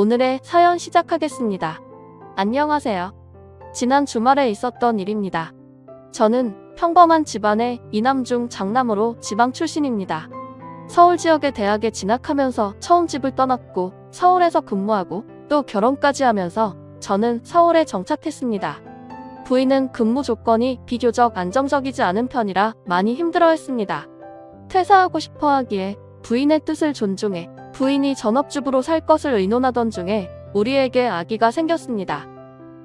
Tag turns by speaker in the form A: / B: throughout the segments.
A: 오늘의 사연 시작하겠습니다. 안녕하세요. 지난 주말에 있었던 일입니다. 저는 평범한 집안의 이남중 장남으로 지방 출신입니다. 서울 지역의 대학에 진학하면서 처음 집을 떠났고 서울에서 근무하고 또 결혼까지 하면서 저는 서울에 정착했습니다. 부인은 근무 조건이 비교적 안정적이지 않은 편이라 많이 힘들어했습니다. 퇴사하고 싶어 하기에 부인의 뜻을 존중해 부인이 전업주부로 살 것을 의논하던 중에 우리에게 아기가 생겼습니다.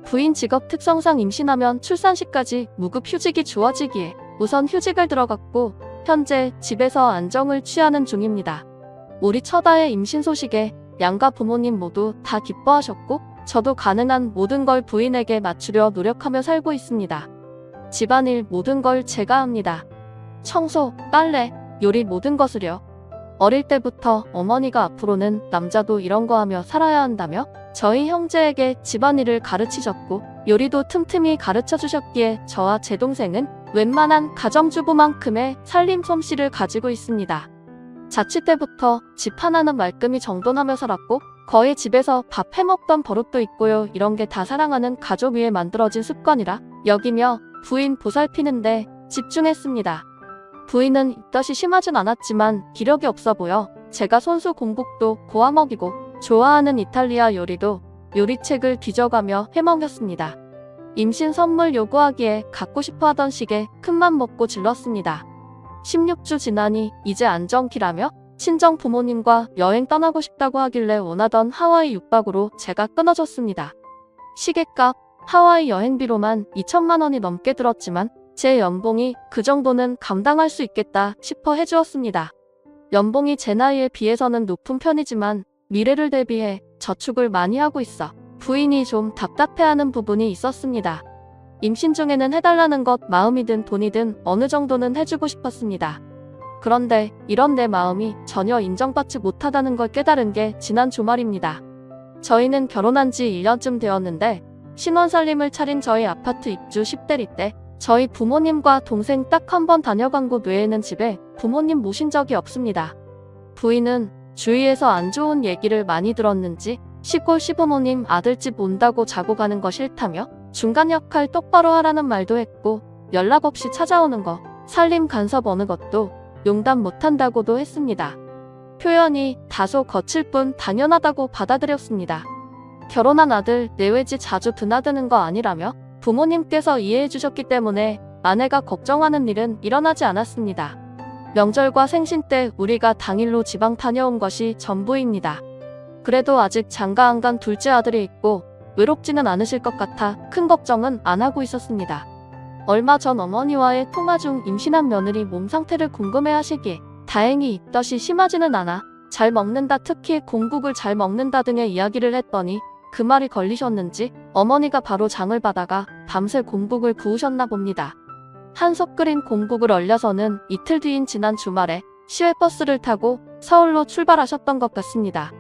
A: 부인 직업 특성상 임신하면 출산시까지 무급 휴직이 주어지기에 우선 휴직을 들어갔고 현재 집에서 안정을 취하는 중입니다. 우리 처다의 임신 소식에 양가 부모님 모두 다 기뻐하셨고 저도 가능한 모든 걸 부인에게 맞추려 노력하며 살고 있습니다. 집안일 모든 걸 제가 합니다. 청소, 빨래, 요리 모든 것을요. 어릴 때부터 어머니가 앞으로는 남자도 이런 거 하며 살아야 한다며 저희 형제에게 집안일을 가르치셨고 요리도 틈틈이 가르쳐 주셨기에 저와 제 동생은 웬만한 가정주부만큼의 살림 솜씨를 가지고 있습니다. 자취 때부터 집 하나는 말끔히 정돈하며 살았고 거의 집에서 밥 해먹던 버릇도 있고요. 이런 게 다 사랑하는 가족 위에 만들어진 습관이라 여기며 부인 보살피는데 집중했습니다. 부인은 입덧이 심하진 않았지만 기력이 없어 보여 제가 손수 공복도 고아먹이고 좋아하는 이탈리아 요리도 요리책을 뒤져가며 해먹였습니다. 임신 선물 요구하기에 갖고 싶어 하던 시계 큰맘 먹고 질렀습니다. 16주 지나니 이제 안정기라며 친정 부모님과 여행 떠나고 싶다고 하길래 원하던 하와이 6박으로 제가 끊어줬습니다. 시계값, 하와이 여행비로만 2천만 원이 넘게 들었지만 제 연봉이 그 정도는 감당할 수 있겠다 싶어 해주었습니다. 연봉이 제 나이에 비해서는 높은 편이지만 미래를 대비해 저축을 많이 하고 있어 부인이 좀 답답해하는 부분이 있었습니다. 임신 중에는 해달라는 것 마음이든 돈이든 어느 정도는 해주고 싶었습니다. 그런데 이런 내 마음이 전혀 인정받지 못하다는 걸 깨달은 게 지난 주말입니다. 저희는 결혼한 지 1년쯤 되었는데 신혼살림을 차린 저희 아파트 입주 10대리 때 저희 부모님과 동생 딱 한 번 다녀간 곳 외에는 집에 부모님 모신 적이 없습니다. 부인은 주위에서 안 좋은 얘기를 많이 들었는지 시골 시부모님 아들집 온다고 자고 가는 거 싫다며 중간 역할 똑바로 하라는 말도 했고 연락 없이 찾아오는 거, 살림 간섭 어느 것도 용납 못한다고도 했습니다. 표현이 다소 거칠 뿐 당연하다고 받아들였습니다. 결혼한 아들 내외지 자주 드나드는 거 아니라며 부모님께서 이해해 주셨기 때문에 아내가 걱정하는 일은 일어나지 않았습니다. 명절과 생신 때 우리가 당일로 지방 다녀온 것이 전부입니다. 그래도 아직 장가 안 간 둘째 아들이 있고 외롭지는 않으실 것 같아 큰 걱정은 안 하고 있었습니다. 얼마 전 어머니와의 통화 중 임신한 며느리 몸 상태를 궁금해 하시기에 다행히 입덧이 심하지는 않아 잘 먹는다, 특히 공국을 잘 먹는다 등의 이야기를 했더니 그 말이 걸리셨는지 어머니가 바로 장을 받아가 밤새 공국을 구우셨나 봅니다. 한솥 끓인 공국을 얼려서는 이틀 뒤인 지난 주말에 시외버스를 타고 서울로 출발하셨던 것 같습니다.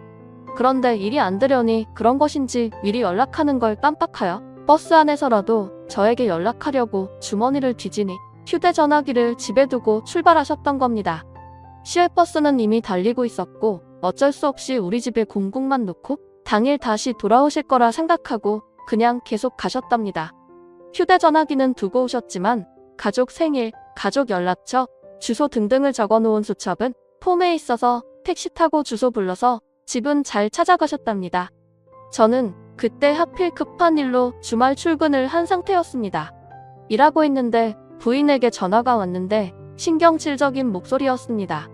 A: 그런데 일이 안 되려니 그런 것인지 미리 연락하는 걸 깜빡하여 버스 안에서라도 저에게 연락하려고 주머니를 뒤지니 휴대전화기를 집에 두고 출발하셨던 겁니다. 시외버스는 이미 달리고 있었고 어쩔 수 없이 우리 집에 공국만 놓고 당일 다시 돌아오실 거라 생각하고 그냥 계속 가셨답니다. 휴대전화기는 두고 오셨지만 가족 생일, 가족 연락처, 주소 등등을 적어놓은 수첩은 폼에 있어서 택시 타고 주소 불러서 집은 잘 찾아가셨답니다. 저는 그때 하필 급한 일로 주말 출근을 한 상태였습니다. 일하고 있는데 부인에게 전화가 왔는데 신경질적인 목소리였습니다.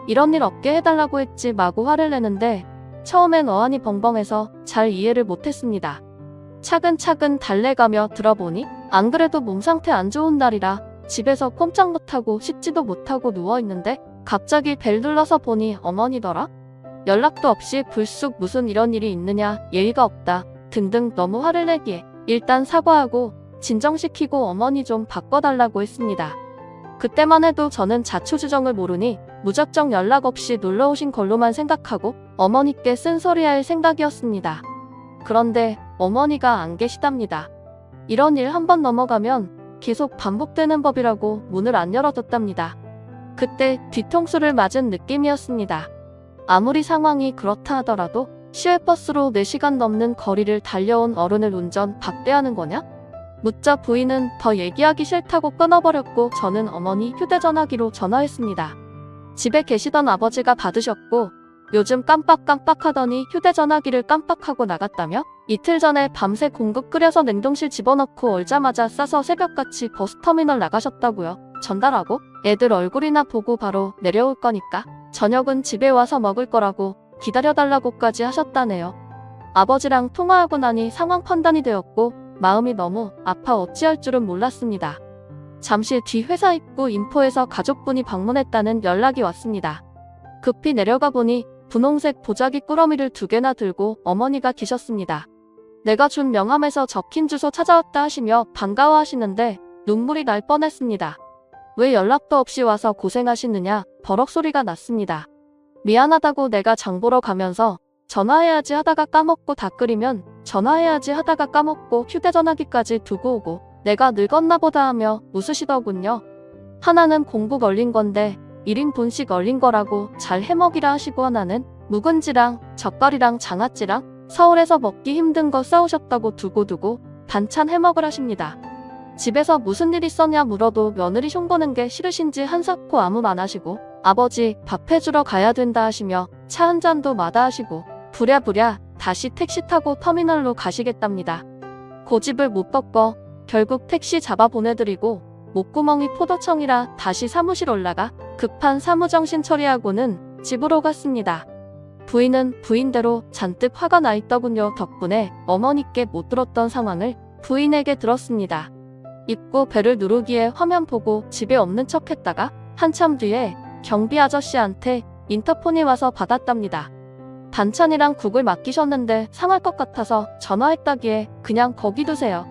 A: 이런 일 없게 해달라고 했지 마구 화를 내는데 처음엔 어안이 벙벙해서 잘 이해를 못했습니다. 차근차근 달래가며 들어보니 안 그래도 몸 상태 안 좋은 날이라 집에서 꼼짝 못하고 씻지도 못하고 누워있는데 갑자기 벨 눌러서 보니 어머니더라? 연락도 없이 불쑥 무슨 이런 일이 있느냐, 예의가 없다 등등 너무 화를 내기에 일단 사과하고 진정시키고 어머니 좀 바꿔달라고 했습니다. 그때만 해도 저는 자초지정을 모르니 무작정 연락 없이 놀러오신 걸로만 생각하고 어머니께 쓴소리할 생각이었습니다. 그런데 어머니가 안 계시답니다. 이런 일 한 번 넘어가면 계속 반복되는 법이라고 문을 안 열어줬답니다. 그때 뒤통수를 맞은 느낌이었습니다. 아무리 상황이 그렇다 하더라도 시외버스로 4시간 넘는 거리를 달려온 어른을 운전 박대하는 거냐? 묻자 부인은 더 얘기하기 싫다고 끊어버렸고 저는 어머니 휴대전화기로 전화했습니다. 집에 계시던 아버지가 받으셨고 요즘 깜빡깜빡하더니 휴대전화기를 깜빡하고 나갔다며? 이틀 전에 밤새 공국 끓여서 냉동실 집어넣고 얼자마자 싸서 새벽같이 버스터미널 나가셨다고요. 전달하고 애들 얼굴이나 보고 바로 내려올 거니까 저녁은 집에 와서 먹을 거라고 기다려달라고까지 하셨다네요. 아버지랑 통화하고 나니 상황 판단이 되었고 마음이 너무 아파 어찌할 줄은 몰랐습니다. 잠시 뒤 회사 입구 인포에서 가족분이 방문했다는 연락이 왔습니다. 급히 내려가 보니 분홍색 보자기 꾸러미를 2개나 들고 어머니가 계셨습니다. 내가 준 명함에서 적힌 주소 찾아왔다 하시며 반가워하시는데 눈물이 날 뻔했습니다. 왜 연락도 없이 와서 고생하시느냐 버럭 소리가 났습니다. 미안하다고 내가 장 보러 가면서 전화해야지 하다가 까먹고 다 끓이면 전화해야지 하다가 까먹고 휴대전화기까지 두고 오고 내가 늙었나 보다 하며 웃으시더군요. 하나는 공부 걸린 건데 1인분씩 얼린 거라고 잘 해먹이라 하시고 하나는 묵은지랑 젓갈이랑 장아찌랑 서울에서 먹기 힘든 거 싸우셨다고 두고두고 반찬 해먹으라십니다. 집에서 무슨 일 있었냐 물어도 며느리 흉보는 게 싫으신지 한사코 아무 말 하시고 아버지 밥 해주러 가야 된다 하시며 차 한 잔도 마다하시고 부랴부랴 다시 택시 타고 터미널로 가시겠답니다. 고집을 못 꺾어 결국 택시 잡아 보내드리고 목구멍이 포도청이라 다시 사무실 올라가 급한 사무정신 처리하고는 집으로 갔습니다. 부인은 부인대로 잔뜩 화가 나 있더군요. 덕분에 어머니께 못 들었던 상황을 부인에게 들었습니다. 입구 벨을 누르기에 화면 보고 집에 없는 척 했다가 한참 뒤에 경비 아저씨한테 인터폰이 와서 받았답니다. 반찬이랑 국을 맡기셨는데 상할 것 같아서 전화했다기에 그냥 거기 두세요.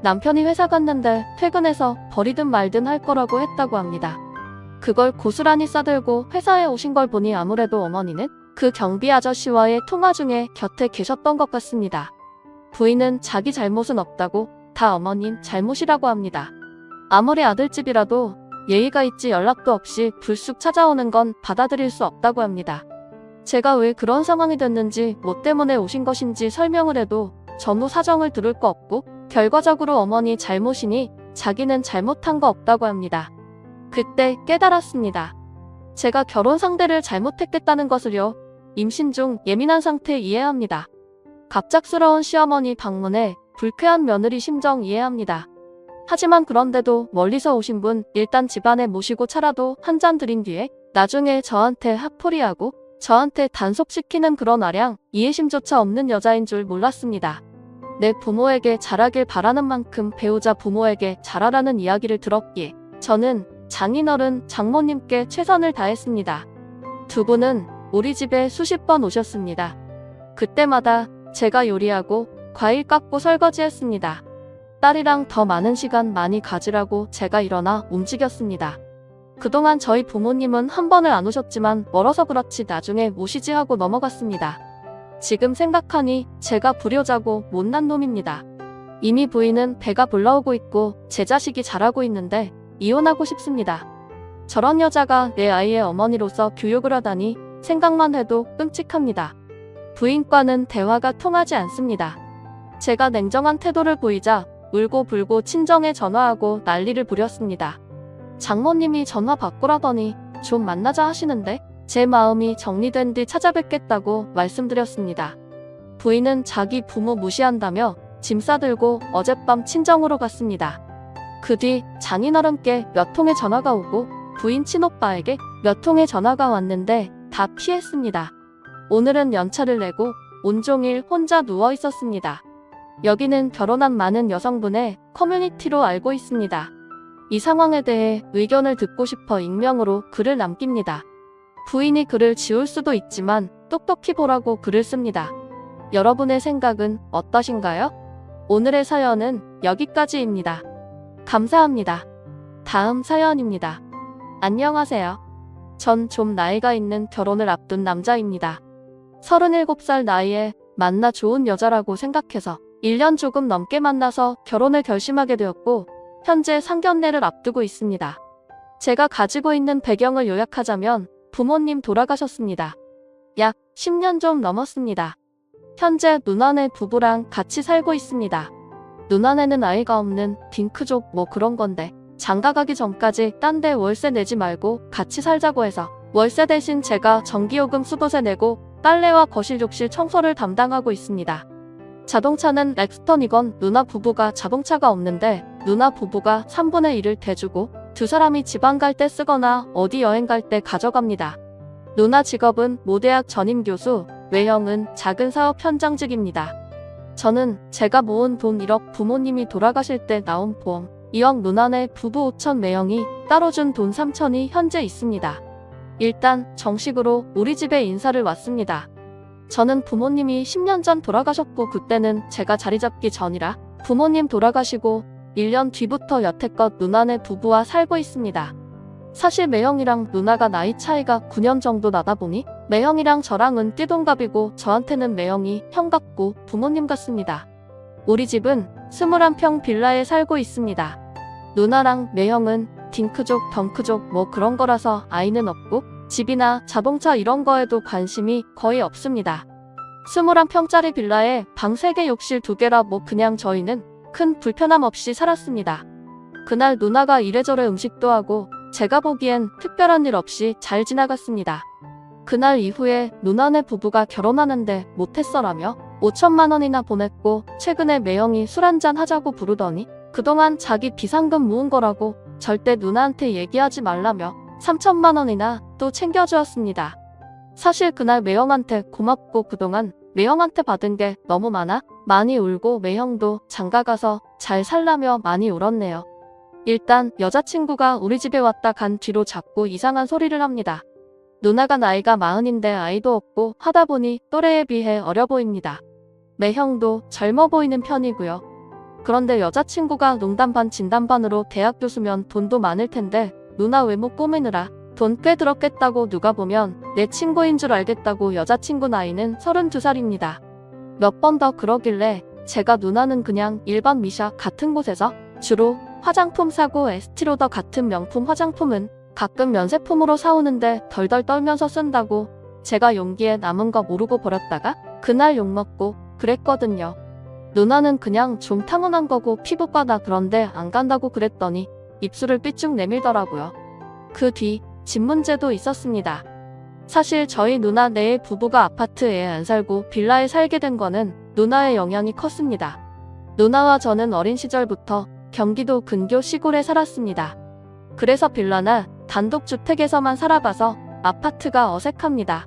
A: 남편이 회사 갔는데 퇴근해서 버리든 말든 할 거라고 했다고 합니다. 그걸 고스란히 싸들고 회사에 오신 걸 보니 아무래도 어머니는 그 경비 아저씨와의 통화 중에 곁에 계셨던 것 같습니다. 부인은 자기 잘못은 없다고 다 어머님 잘못이라고 합니다. 아무리 아들집이라도 예의가 있지 연락도 없이 불쑥 찾아오는 건 받아들일 수 없다고 합니다. 제가 왜 그런 상황이 됐는지 뭐 때문에 오신 것인지 설명을 해도 전후 사정을 들을 거 없고 결과적으로 어머니 잘못이니 자기는 잘못한 거 없다고 합니다. 그때 깨달았습니다. 제가 결혼 상대를 잘못했겠다는 것을요. 임신 중 예민한 상태 이해합니다. 갑작스러운 시어머니 방문에 불쾌한 며느리 심정 이해합니다. 하지만 그런데도 멀리서 오신 분 일단 집안에 모시고 차라도 한 잔 드린 뒤에 나중에 저한테 핫포리하고 저한테 단속시키는 그런 아량 이해심조차 없는 여자인 줄 몰랐습니다. 내 부모에게 잘하길 바라는 만큼 배우자 부모에게 잘하라는 이야기를 들었기에 저는 장인어른 장모님께 최선을 다했습니다. 두 분은 우리 집에 수십 번 오셨습니다. 그때마다 제가 요리하고 과일 깎고 설거지했습니다. 딸이랑 더 많은 시간 많이 가지라고 제가 일어나 움직였습니다. 그동안 저희 부모님은 한 번을 안 오셨지만 멀어서 그렇지 나중에 모시지 하고 넘어갔습니다. 지금 생각하니 제가 불효자고 못난 놈입니다. 이미 부인은 배가 불러오고 있고 제 자식이 자라고 있는데 이혼하고 싶습니다. 저런 여자가 내 아이의 어머니로서 교육을 하다니 생각만 해도 끔찍합니다. 부인과는 대화가 통하지 않습니다. 제가 냉정한 태도를 보이자 울고불고 친정에 전화하고 난리를 부렸습니다. 장모님이 전화 바꾸라더니 좀 만나자 하시는데 제 마음이 정리된 뒤 찾아뵙겠다고 말씀드렸습니다. 부인은 자기 부모 무시한다며 짐 싸들고 어젯밤 친정으로 갔습니다. 그 뒤 장인어른께 몇 통의 전화가 오고 부인 친오빠에게 몇 통의 전화가 왔는데 다 피했습니다. 오늘은 연차를 내고 온종일 혼자 누워 있었습니다. 여기는 결혼한 많은 여성분의 커뮤니티로 알고 있습니다. 이 상황에 대해 의견을 듣고 싶어 익명으로 글을 남깁니다. 부인이 글을 지울 수도 있지만 똑똑히 보라고 글을 씁니다. 여러분의 생각은 어떠신가요? 오늘의 사연은 여기까지입니다. 감사합니다. 다음 사연입니다. 안녕하세요. 전 좀 나이가 있는 결혼을 앞둔 남자입니다. 37살 나이에 만나 좋은 여자라고 생각해서 1년 조금 넘게 만나서 결혼을 결심하게 되었고 현재 상견례를 앞두고 있습니다. 제가 가지고 있는 배경을 요약하자면 부모님 돌아가셨습니다. 약 10년 좀 넘었습니다. 현재 누나네 부부랑 같이 살고 있습니다. 누나네는 아이가 없는 딩크족 뭐 그런 건데 장가 가기 전까지 딴 데 월세 내지 말고 같이 살자고 해서 월세 대신 제가 전기요금 수도세 내고 빨래와 거실 욕실 청소를 담당하고 있습니다. 자동차는 렉스턴이건 누나 부부가 자동차가 없는데 누나 부부가 3분의 1을 대주고 두 사람이 지방 갈 때 쓰거나 어디 여행 갈 때 가져갑니다. 누나 직업은 모대학 전임교수, 외형은 작은 사업 현장직입니다. 저는 제가 모은 돈 1억, 부모님이 돌아가실 때 나온 보험 2억, 누나네 부부 5천, 매형이 따로 준 돈 3천이 현재 있습니다. 일단 정식으로 우리 집에 인사를 왔습니다. 저는 부모님이 10년 전 돌아가셨고 그때는 제가 자리 잡기 전이라 부모님 돌아가시고 1년 뒤부터 여태껏 누나네 부부와 살고 있습니다. 사실 매형이랑 누나가 나이 차이가 9년 정도 나다 보니 매형이랑 저랑은 띠동갑이고 저한테는 매형이 형 같고 부모님 같습니다. 우리 집은 21평 빌라에 살고 있습니다. 누나랑 매형은 딩크족, 덩크족 뭐 그런 거라서 아이는 없고 집이나 자동차 이런 거에도 관심이 거의 없습니다. 21평짜리 빌라에 방 3개, 욕실 2개라 뭐 그냥 저희는 큰 불편함 없이 살았습니다. 그날 누나가 이래저래 음식도 하고 제가 보기엔 특별한 일 없이 잘 지나갔습니다. 그날 이후에 누나네 부부가 결혼하는데 못했어라며 5천만 원이나 보냈고 최근에 매형이 술 한잔 하자고 부르더니 그동안 자기 비상금 모은 거라고 절대 누나한테 얘기하지 말라며 3천만 원이나 또 챙겨주었습니다. 사실 그날 매형한테 고맙고 그동안 매형한테 받은 게 너무 많이 울고 매형도 장가가서 잘 살라며 많이 울었네요. 일단 여자친구가 우리 집에 왔다 간 뒤로 자꾸 이상한 소리를 합니다. 누나가 나이가 40인데 아이도 없고 하다 보니 또래에 비해 어려 보입니다. 매형도 젊어 보이는 편이고요. 그런데 여자친구가 농담 반 진담 반으로 대학 교수면 돈도 많을 텐데 누나 외모 꾸미느라 돈 꽤 들었겠다고 누가 보면 내 친구인 줄 알겠다고. 여자친구 나이는 32살입니다. 몇 번 더 그러길래 제가 누나는 그냥 일반 미샤 같은 곳에서 주로 화장품 사고 에스티로더 같은 명품 화장품은 가끔 면세품으로 사오는데 덜덜 떨면서 쓴다고 제가 용기에 남은 거 모르고 버렸다가 그날 욕먹고 그랬거든요. 누나는 그냥 좀 타고난 거고 피부과다 그런데 안 간다고 그랬더니 입술을 삐쭉 내밀더라고요. 그 뒤 집 문제도 있었습니다. 사실 저희 누나 네 부부가 아파트에 안 살고 빌라에 살게 된 거는 누나의 영향이 컸습니다. 누나와 저는 어린 시절부터 경기도 근교 시골에 살았습니다. 그래서 빌라나 단독주택에서만 살아봐서 아파트가 어색합니다.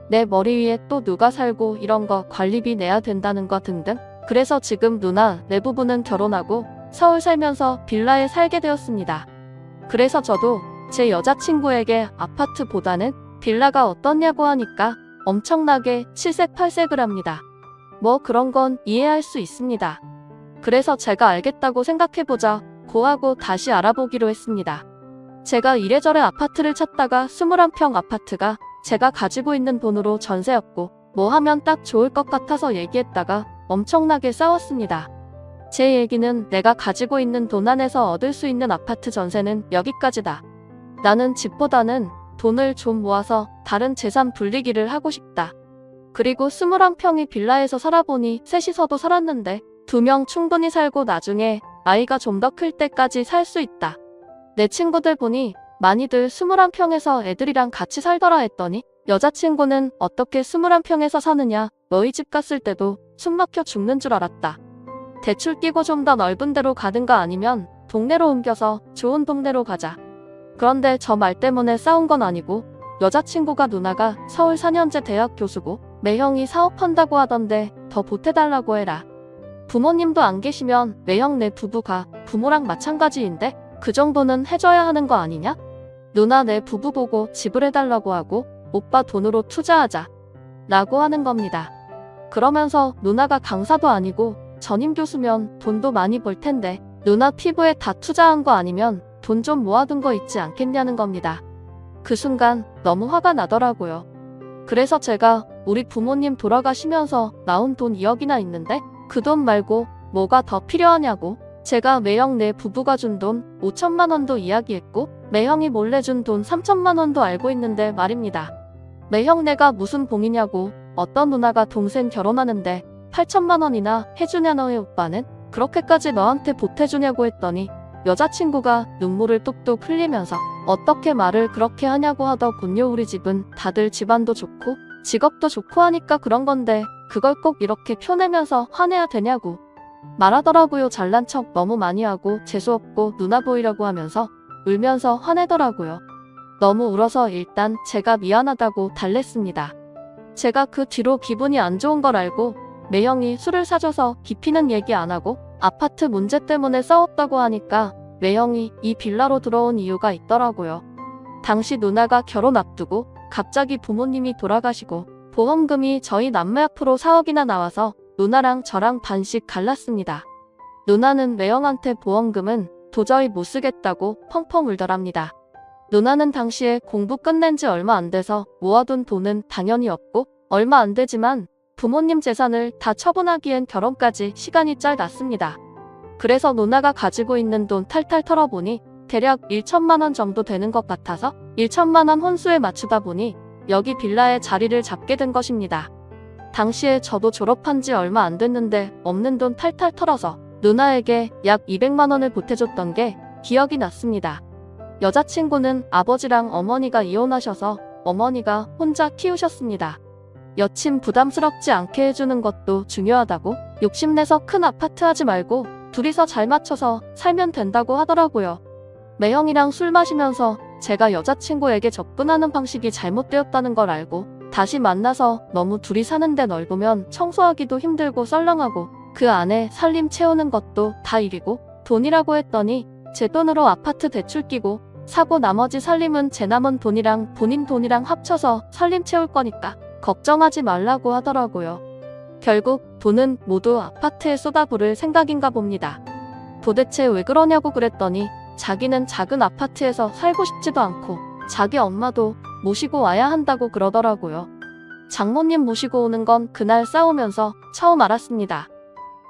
A: 내 머리 위에 또 누가 살고 이런 거 관리비 내야 된다는 거 등등. 그래서 지금 누나 네 부부는 결혼하고 서울 살면서 빌라에 살게 되었습니다. 그래서 저도 제 여자친구에게 아파트보다는 빌라가 어떻냐고 하니까 엄청나게 7색 8색을 합니다. 뭐 그런 건 이해할 수 있습니다. 그래서 제가 알겠다고 생각해보자 고하고 다시 알아보기로 했습니다. 제가 이래저래 아파트를 찾다가 21평 아파트가 제가 가지고 있는 돈으로 전세였고 뭐 하면 딱 좋을 것 같아서 얘기했다가 엄청나게 싸웠습니다. 제 얘기는 내가 가지고 있는 돈 안에서 얻을 수 있는 아파트 전세는 여기까지다. 나는 집보다는 돈을 좀 모아서 다른 재산 불리기를 하고 싶다. 그리고 21평이 빌라에서 살아보니 셋이서도 살았는데 2명 충분히 살고 나중에 아이가 좀 더 클 때까지 살 수 있다. 내 친구들 보니 많이들 21평에서 애들이랑 같이 살더라 했더니 여자친구는 어떻게 21평에서 사느냐, 너희 집 갔을 때도 숨 막혀 죽는 줄 알았다. 대출 끼고 좀 더 넓은 데로 가든가 아니면 동네로 옮겨서 좋은 동네로 가자. 그런데 저 말 때문에 싸운 건 아니고 여자친구가 누나가 서울 4년제 대학 교수고 매형이 사업한다고 하던데 더 보태달라고 해라. 부모님도 안 계시면 매형 내 부부가 부모랑 마찬가지인데 그 정도는 해줘야 하는 거 아니냐? 누나 내 부부 보고 집을 해달라고 하고 오빠 돈으로 투자하자 라고 하는 겁니다. 그러면서 누나가 강사도 아니고 전임 교수면 돈도 많이 벌 텐데 누나 피부에 다 투자한 거 아니면 돈 좀 모아둔 거 있지 않겠냐는 겁니다. 그 순간 너무 화가 나더라고요. 그래서 제가 우리 부모님 돌아가시면서 나온 돈 2억이나 있는데 그 돈 말고 뭐가 더 필요하냐고 제가 매형 내 부부가 준 돈 5천만 원도 이야기했고 매형이 몰래 준 돈 3천만 원도 알고 있는데 말입니다. 매형 내가 무슨 봉이냐고 어떤 누나가 동생 결혼하는데 8천만 원이나 해주냐 너의 오빠는? 그렇게까지 너한테 보태주냐고 했더니 여자친구가 눈물을 뚝뚝 흘리면서 어떻게 말을 그렇게 하냐고 하더군요. 우리 집은 다들 집안도 좋고 직업도 좋고 하니까 그런 건데 그걸 꼭 이렇게 펴내면서 화내야 되냐고 말하더라고요. 잘난 척 너무 많이 하고 재수없고 누나 보이려고 하면서 울면서 화내더라고요. 너무 울어서 일단 제가 미안하다고 달랬습니다. 제가 그 뒤로 기분이 안 좋은 걸 알고 매형이 술을 사줘서 깊이는 얘기 안 하고 아파트 문제 때문에 싸웠다고 하니까 매형이 이 빌라로 들어온 이유가 있더라고요. 당시 누나가 결혼 앞두고 갑자기 부모님이 돌아가시고 보험금이 저희 남매 앞으로 4억이나 나와서 누나랑 저랑 반씩 갈랐습니다. 누나는 매형한테 보험금은 도저히 못 쓰겠다고 펑펑 울더랍니다. 누나는 당시에 공부 끝낸 지 얼마 안 돼서 모아둔 돈은 당연히 없고 얼마 안 되지만 부모님 재산을 다 처분하기엔 결혼까지 시간이 짧았습니다. 그래서 누나가 가지고 있는 돈 탈탈 털어보니 대략 1천만 원 정도 되는 것 같아서 1천만 원 혼수에 맞추다 보니 여기 빌라에 자리를 잡게 된 것입니다. 당시에 저도 졸업한 지 얼마 안 됐는데 없는 돈 탈탈 털어서 누나에게 약 200만 원을 보태줬던 게 기억이 났습니다. 여자친구는 아버지랑 어머니가 이혼하셔서 어머니가 혼자 키우셨습니다. 여친 부담스럽지 않게 해주는 것도 중요하다고 욕심내서 큰 아파트 하지 말고 둘이서 잘 맞춰서 살면 된다고 하더라고요. 매형이랑 술 마시면서 제가 여자친구에게 접근하는 방식이 잘못되었다는 걸 알고 다시 만나서 너무 둘이 사는데 넓으면 청소하기도 힘들고 썰렁하고 그 안에 살림 채우는 것도 다 일이고 돈이라고 했더니 제 돈으로 아파트 대출 끼고 사고 나머지 살림은 제 남은 돈이랑 본인 돈이랑 합쳐서 살림 채울 거니까 걱정하지 말라고 하더라고요. 결국 돈은 모두 아파트에 쏟아부을 생각인가 봅니다. 도대체 왜 그러냐고 그랬더니 자기는 작은 아파트에서 살고 싶지도 않고 자기 엄마도 모시고 와야 한다고 그러더라고요. 장모님 모시고 오는 건 그날 싸우면서 처음 알았습니다.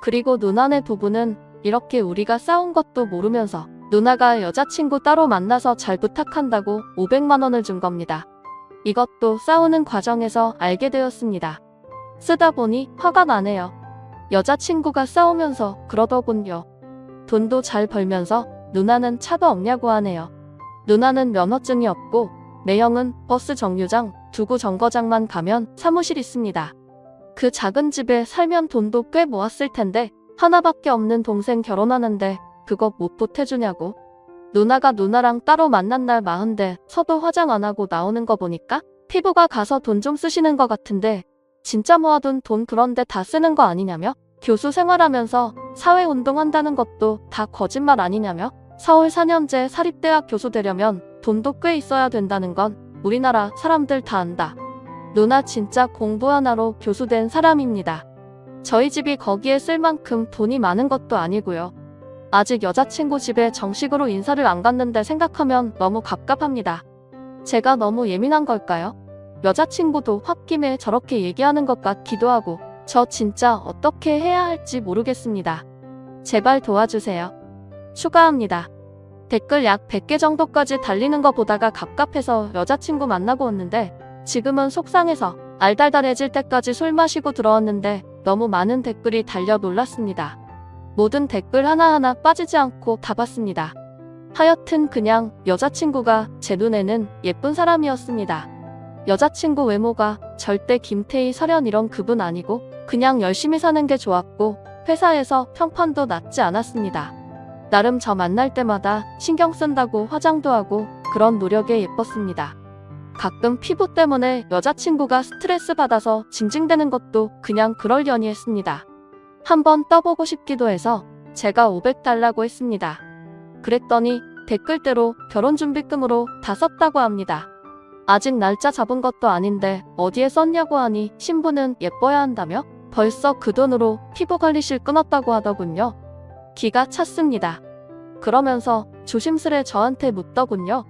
A: 그리고 누나네 부부는 이렇게 우리가 싸운 것도 모르면서 누나가 여자친구 따로 만나서 잘 부탁한다고 500만 원을 준 겁니다. 이것도 싸우는 과정에서 알게 되었습니다. 쓰다 보니 화가 나네요. 여자친구가 싸우면서 그러더군요. 돈도 잘 벌면서 누나는 차도 없냐고 하네요. 누나는 면허증이 없고 매형은 버스 정류장, 두구 정거장만 가면 사무실 있습니다. 그 작은 집에 살면 돈도 꽤 모았을 텐데 하나밖에 없는 동생 결혼하는데 그거 못 보태주냐고. 누나가 누나랑 따로 만난 날 마흔대 서도 화장 안 하고 나오는 거 보니까 피부가 가서 돈 좀 쓰시는 것 같은데 진짜 모아둔 돈 그런데 다 쓰는 거 아니냐며? 교수 생활하면서 사회운동 한다는 것도 다 거짓말 아니냐며? 서울 4년제 사립대학 교수 되려면 돈도 꽤 있어야 된다는 건 우리나라 사람들 다 안다. 누나 진짜 공부 하나로 교수 된 사람입니다. 저희 집이 거기에 쓸 만큼 돈이 많은 것도 아니고요. 아직 여자친구 집에 정식으로 인사를 안 갔는데 생각하면 너무 갑갑합니다. 제가 너무 예민한 걸까요? 여자친구도 홧김에 저렇게 얘기하는 것 같기도 하고 저 진짜 어떻게 해야 할지 모르겠습니다. 제발 도와주세요. 추가합니다. 댓글 약 100개 정도까지 달리는 거 보다가 갑갑해서 여자친구 만나고 왔는데 지금은 속상해서 알달달해질 때까지 술 마시고 들어왔는데 너무 많은 댓글이 달려 놀랐습니다. 모든 댓글 하나하나 빠지지 않고 다 봤습니다. 하여튼 그냥 여자친구가 제 눈에는 예쁜 사람이었습니다. 여자친구 외모가 절대 김태희, 설현 이런 급은 아니고 그냥 열심히 사는 게 좋았고 회사에서 평판도 낮지 않았습니다. 나름 저 만날 때마다 신경 쓴다고 화장도 하고 그런 노력에 예뻤습니다. 가끔 피부 때문에 여자친구가 스트레스 받아서 징징대는 것도 그냥 그러려니 했습니다. 한번 떠보고 싶기도 해서 제가 500달라고 했습니다. 그랬더니 댓글대로 결혼준비금으로 다 썼다고 합니다. 아직 날짜 잡은 것도 아닌데 어디에 썼냐고 하니 신부는 예뻐야 한다며 벌써 그 돈으로 피부관리실 끊었다고 하더군요. 기가 찼습니다. 그러면서 조심스레 저한테 묻더군요.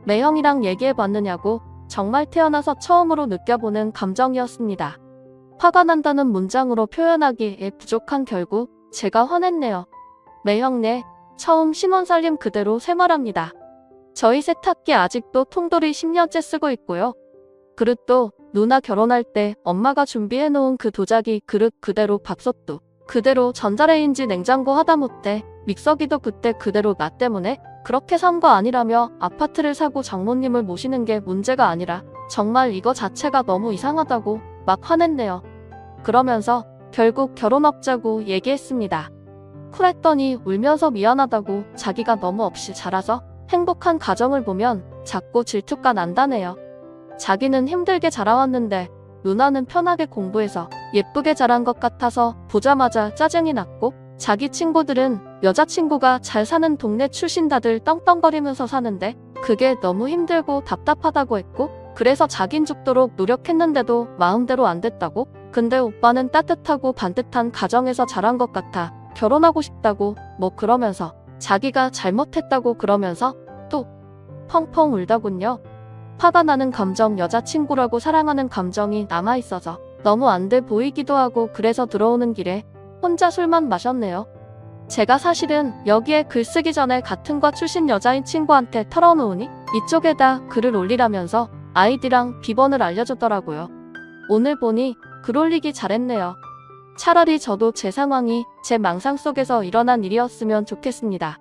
A: 매형이랑 얘기해봤느냐고. 정말 태어나서 처음으로 느껴보는 감정이었습니다. 화가 난다는 문장으로 표현하기에 부족한 결국 제가 화냈네요. 매형네, 처음 신혼살림 그대로 생활합니다. 저희 세탁기 아직도 통돌이 10년째 쓰고 있고요. 그릇도 누나 결혼할 때 엄마가 준비해놓은 그 도자기 그릇 그대로, 밥솥도 그대로, 전자레인지 냉장고 하다못해 믹서기도 그때 그대로 나 때문에 그렇게 산 거 아니라며 아파트를 사고 장모님을 모시는 게 문제가 아니라 정말 이거 자체가 너무 이상하다고 막 화냈네요. 그러면서 결국 결혼하자고 얘기했습니다. 쿨했더니 울면서 미안하다고 자기가 너무 없이 자라서 행복한 가정을 보면 자꾸 질투가 난다네요. 자기는 힘들게 자라왔는데 누나는 편하게 공부해서 예쁘게 자란 것 같아서 보자마자 짜증이 났고, 자기 친구들은 여자친구가 잘 사는 동네 출신 다들 떵떵거리면서 사는데 그게 너무 힘들고 답답하다고 했고, 그래서 자긴 죽도록 노력했는데도 마음대로 안 됐다고. 근데 오빠는 따뜻하고 반듯한 가정에서 자란 것 같아 결혼하고 싶다고 뭐 그러면서 자기가 잘못했다고 그러면서 또 펑펑 울더군요. 화가 나는 감정, 여자친구라고 사랑하는 감정이 남아있어서 너무 안 돼 보이기도 하고, 그래서 들어오는 길에 혼자 술만 마셨네요. 제가 사실은 여기에 글 쓰기 전에 같은 과 출신 여자인 친구한테 털어놓으니 이쪽에다 글을 올리라면서 아이디랑 비번을 알려줬더라고요. 오늘 보니 글 올리기 잘했네요. 차라리 저도 제 상황이 제 망상 속에서 일어난 일이었으면 좋겠습니다.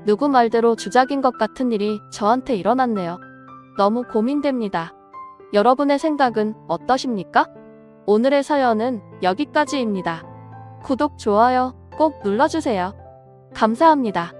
A: 누구 말대로 주작인 것 같은 일이 저한테 일어났네요. 너무 고민됩니다. 여러분의 생각은 어떠십니까? 오늘의 사연은 여기까지입니다. 구독, 좋아요 꼭 눌러주세요. 감사합니다.